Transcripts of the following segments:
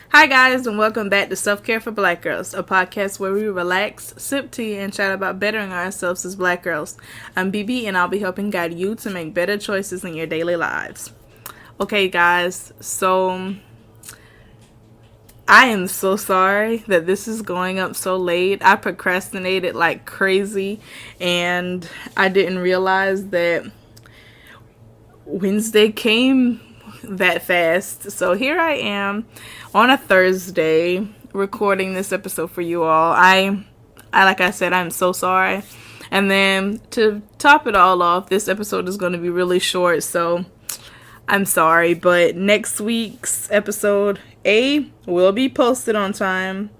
Hi, guys, and welcome back to Self Care for Black Girls, a podcast where we relax, sip tea, and chat about bettering ourselves as Black girls. I'm BB, and I'll be helping guide you to make better choices in your daily lives. Okay, guys, so I am so sorry that this is going up so late. I procrastinated like crazy, and I didn't realize that Wednesday came that fast. So here I am on a Thursday recording this episode for you all. I like I said, I'm so sorry. And then to top it all off, this episode is going to be really short, so I'm sorry, but next week's episode A will be posted on time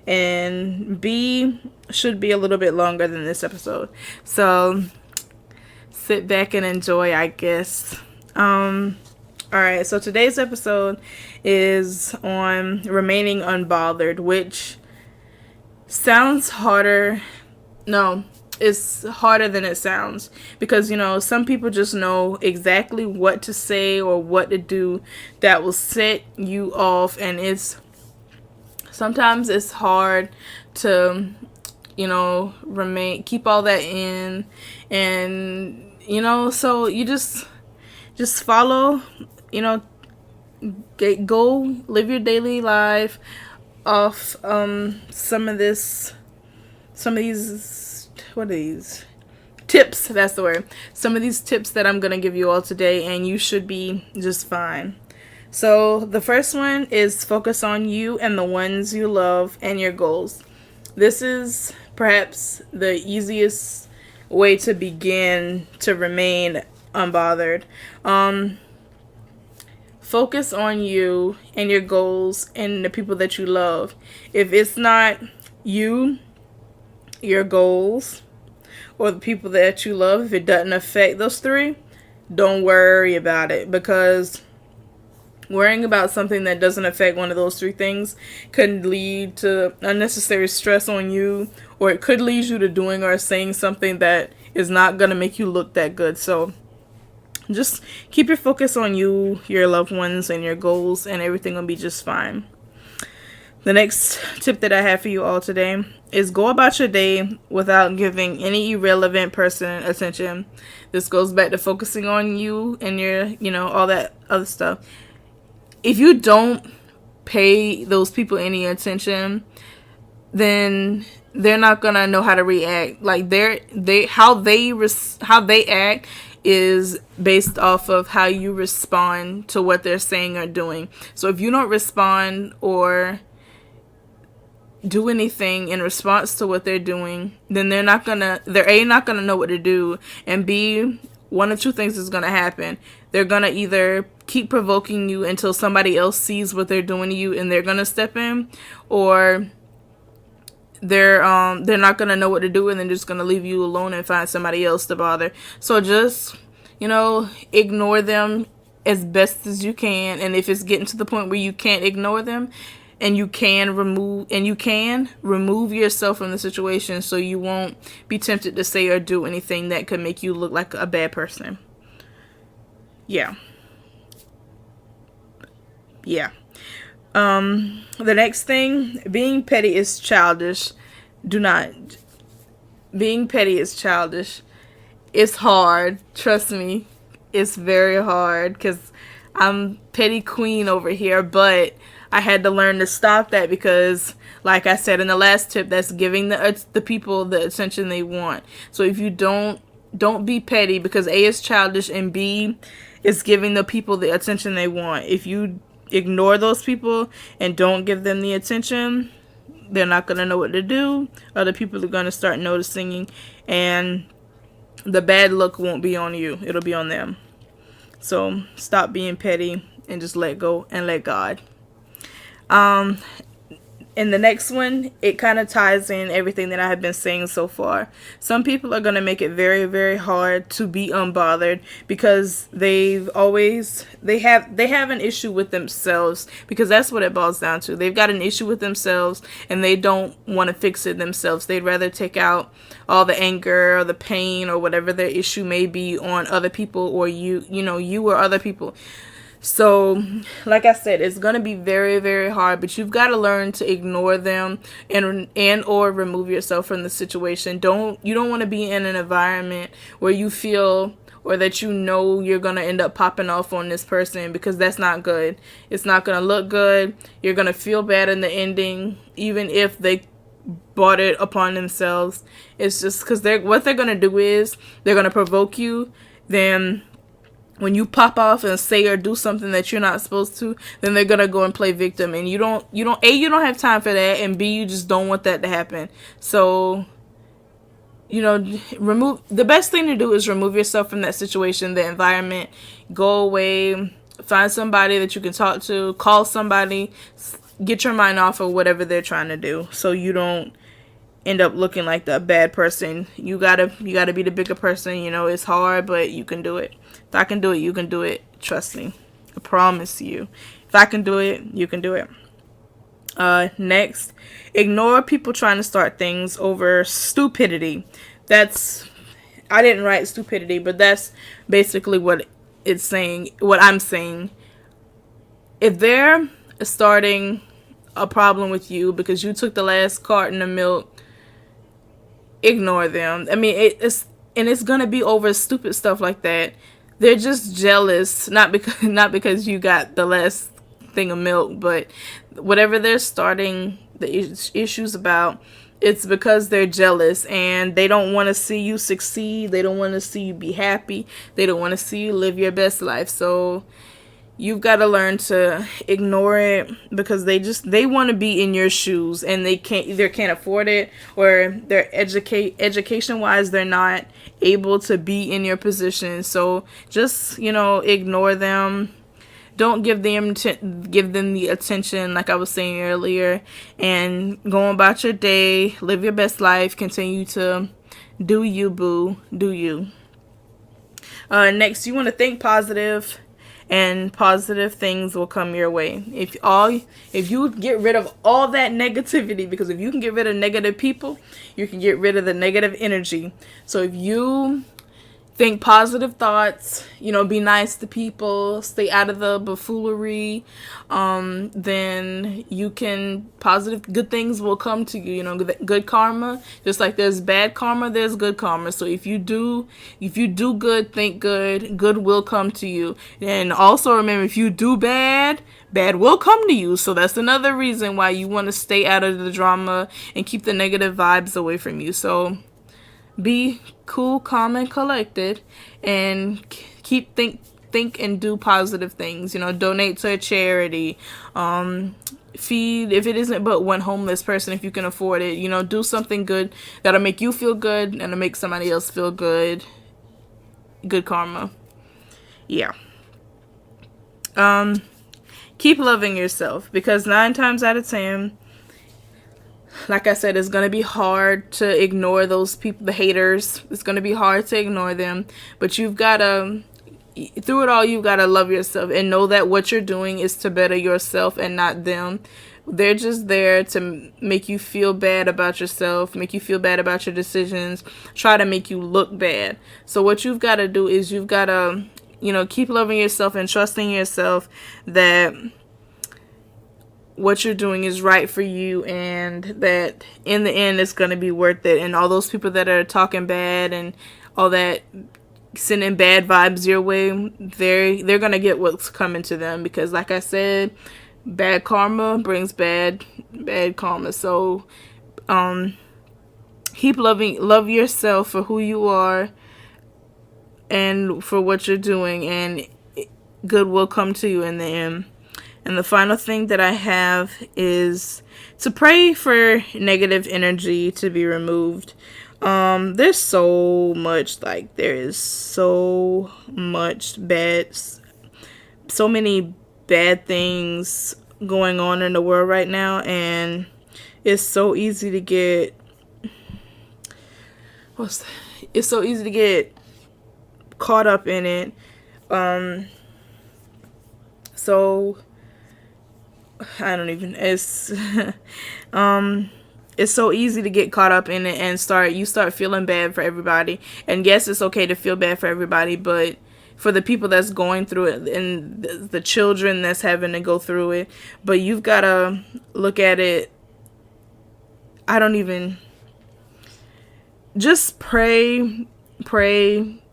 and B should be a little bit longer than this episode. So sit back and enjoy, I guess. Alright, so today's episode is on remaining unbothered, which sounds harder. No, it's harder than it sounds. Because, some people just know exactly what to say or what to do that will set you off. And sometimes it's hard to, keep all that in. And, so you just follow, go live your daily life off some of these what are these tips, that's the word, some of these tips that I'm gonna give you all today, and you should be just fine. So the first one is focus on you and the ones you love and your goals. This is perhaps the easiest way to begin to remain unbothered. Focus on you and your goals and the people that you love. If it's not you, your goals, or the people that you love, if it doesn't affect those three, don't worry about it, because worrying about something that doesn't affect one of those three things could lead to unnecessary stress on you, or it could lead you to doing or saying something that is not going to make you look that good. So just keep your focus on you, your loved ones, and your goals, and everything will be just fine. The next tip that I have for you all today is go about your day without giving any irrelevant person attention. This goes back to focusing on you and your, all that other stuff. If you don't pay those people any attention, then they're not gonna know how to react. Like how they act is based off of how you respond to what they're saying or doing. So if you don't respond or do anything in response to what they're doing, then they're not gonna know what to do, and B, one of two things is gonna happen. They're gonna either keep provoking you until somebody else sees what they're doing to you and they're gonna step in, or they're not gonna know what to do and they're just gonna leave you alone and find somebody else to bother. So just, ignore them as best as you can. And if it's getting to the point where you can't ignore them, and you can remove yourself from the situation, so you won't be tempted to say or do anything that could make you look like a bad person. Yeah. The next thing, being petty is childish. Being petty is childish. It's hard. Trust me. It's very hard, because I'm petty queen over here, but I had to learn to stop that, because, like I said in the last tip, that's giving the people the attention they want. So if you don't be petty, because A is childish and B is giving the people the attention they want. If you ignore those people and don't give them the attention, they're not going to know what to do. Other people are going to start noticing, and the bad luck won't be on you. It'll be on them. So stop being petty and just let go and let God. And the next one, it kind of ties in everything that I have been saying so far. Some people are going to make it very, very hard to be unbothered, because they have an issue with themselves, because that's what it boils down to. They've got an issue with themselves and they don't want to fix it themselves. They'd rather take out all the anger or the pain or whatever their issue may be on other people, or you or other people. So, like I said, it's going to be very, very hard, but you've got to learn to ignore them and or remove yourself from the situation. You don't want to be in an environment where you feel or that you know you're going to end up popping off on this person, because that's not good. It's not going to look good. You're going to feel bad in the ending, even if they brought it upon themselves. It's just because what they're going to do is they're going to provoke you. Then when you pop off and say or do something that you're not supposed to, then they're gonna go and play victim, and you don't have time for that, and B, you just don't want that to happen. So, the best thing to do is remove yourself from that situation, the environment, go away, find somebody that you can talk to, call somebody, get your mind off of whatever they're trying to do, so you don't end up looking like the bad person. You gotta be the bigger person. It's hard, but you can do it. If I can do it, you can do it. Trust me. I promise you. If I can do it, you can do it. Next, ignore people trying to start things over stupidity. I didn't write stupidity, but that's basically what it's saying, what I'm saying. If they're starting a problem with you because you took the last carton of milk, ignore them. I mean, it's gonna be over stupid stuff like that. They're just jealous, not because you got the last thing of milk, but whatever they're starting the issues about, it's because they're jealous and they don't want to see you succeed. They don't want to see you be happy. They don't want to see you live your best life. So you've got to learn to ignore it, because they want to be in your shoes, and they either can't afford it, or they're education wise they're not able to be in your position. So just ignore them. Don't give them the attention, like I was saying earlier, and go about your day, live your best life, continue to do you, boo, do you. Next, you want to think positive, and positive things will come your way. If you get rid of all that negativity, because if you can get rid of negative people, you can get rid of the negative energy. So if you think positive thoughts, be nice to people, stay out of the buffoonery, then good things will come to you, good karma. Just like there's bad karma, there's good karma. So if you do good, think good, good will come to you. And also remember, if you do bad will come to you. So that's another reason why you want to stay out of the drama and keep the negative vibes away from you. So be cool, calm, and collected, and think and do positive things. Donate to a charity, feed, if it isn't but one homeless person, if you can afford it. Do something good that'll make you feel good and it'll make somebody else feel good. Good karma. Yeah. Keep loving yourself, because 9 times out of 10, like I said, it's going to be hard to ignore those people, the haters. It's going to be hard to ignore them. But you've got to, through it all, you've got to love yourself and know that what you're doing is to better yourself and not them. They're just there to make you feel bad about yourself, make you feel bad about your decisions, try to make you look bad. So what you've got to do is you've got to, keep loving yourself and trusting yourself that what you're doing is right for you, and that in the end it's going to be worth it. And all those people that are talking bad and all that, sending bad vibes your way, they're going to get what's coming to them, because like I said, bad karma brings bad karma. So love yourself for who you are and for what you're doing, and good will come to you in the end. And the final thing that I have is to pray for negative energy to be removed. There's so much, there is so many bad things going on in the world right now, and it's so easy to get caught up in it. So I don't even, it's so easy to get caught up in it and start feeling bad for everybody. And yes, it's okay to feel bad for everybody, but for the people that's going through it and the children that's having to go through it. But you've got to look at it. Just pray.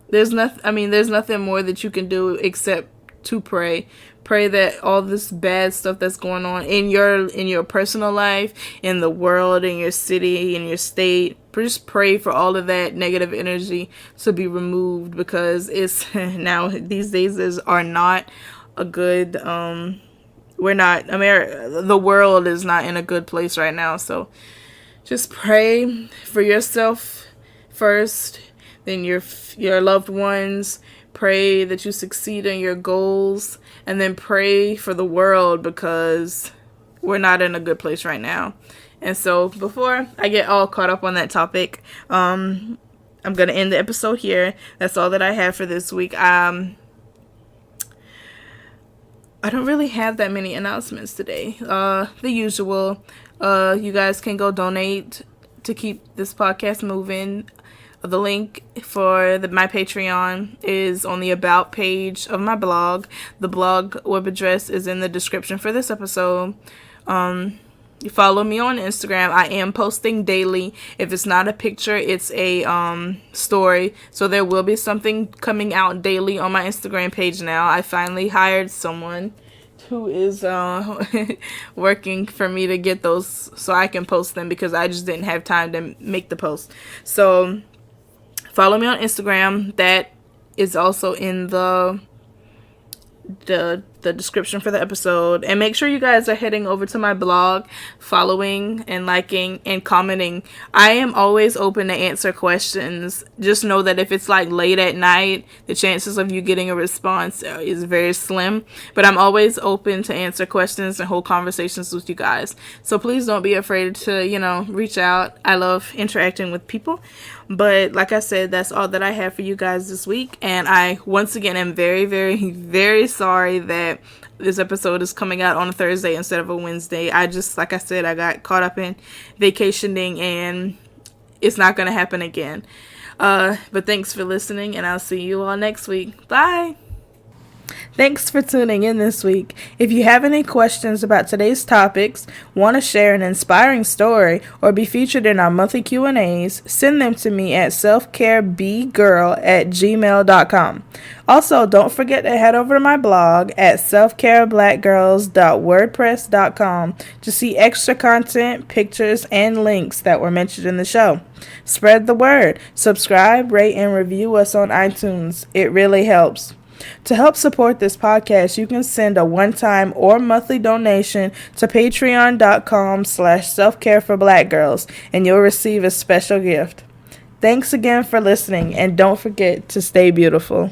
There's nothing more that you can do except to pray. Pray that all this bad stuff that's going on in your personal life, in the world, in your city, in your state, just pray for all of that negative energy to be removed, because it's now these days are not a good the world is not in a good place right now. So just pray for yourself first, then your loved ones. Pray that you succeed in your goals, and then pray for the world, because we're not in a good place right now. And so before I get all caught up on that topic, I'm going to end the episode here. That's all that I have for this week. I don't really have that many announcements today. The usual. You guys can go donate to keep this podcast moving. The link for my Patreon is on the About page of my blog. The blog web address is in the description for this episode. You follow me on Instagram. I am posting daily. If it's not a picture, it's a story. So there will be something coming out daily on my Instagram page now. I finally hired someone who is working for me to get those so I can post them, because I just didn't have time to make the post. So follow me on Instagram. That is also in the description for the episode. And make sure you guys are heading over to my blog, following and liking and commenting. I am always open to answer questions. Just know that if it's like late at night, the chances of you getting a response is very slim. But I'm always open to answer questions and hold conversations with you guys. So please don't be afraid to, reach out. I love interacting with people. But like I said, that's all that I have for you guys this week. And I, once again, am very, very, very sorry that this episode is coming out on a Thursday instead of a Wednesday. Like I said, I got caught up in vacationing, and it's not going to happen again. But thanks for listening, and I'll see you all next week. Bye! Thanks for tuning in this week. If you have any questions about today's topics, want to share an inspiring story, or be featured in our monthly Q&As, send them to me at selfcarebgirl@gmail.com. Also, don't forget to head over to my blog at selfcareblackgirls.wordpress.com to see extra content, pictures, and links that were mentioned in the show. Spread the word. Subscribe, rate, and review us on iTunes. It really helps. To help support this podcast, you can send a one-time or monthly donation to patreon.com/selfcareforblackgirls, and you'll receive a special gift. Thanks again for listening, and don't forget to stay beautiful.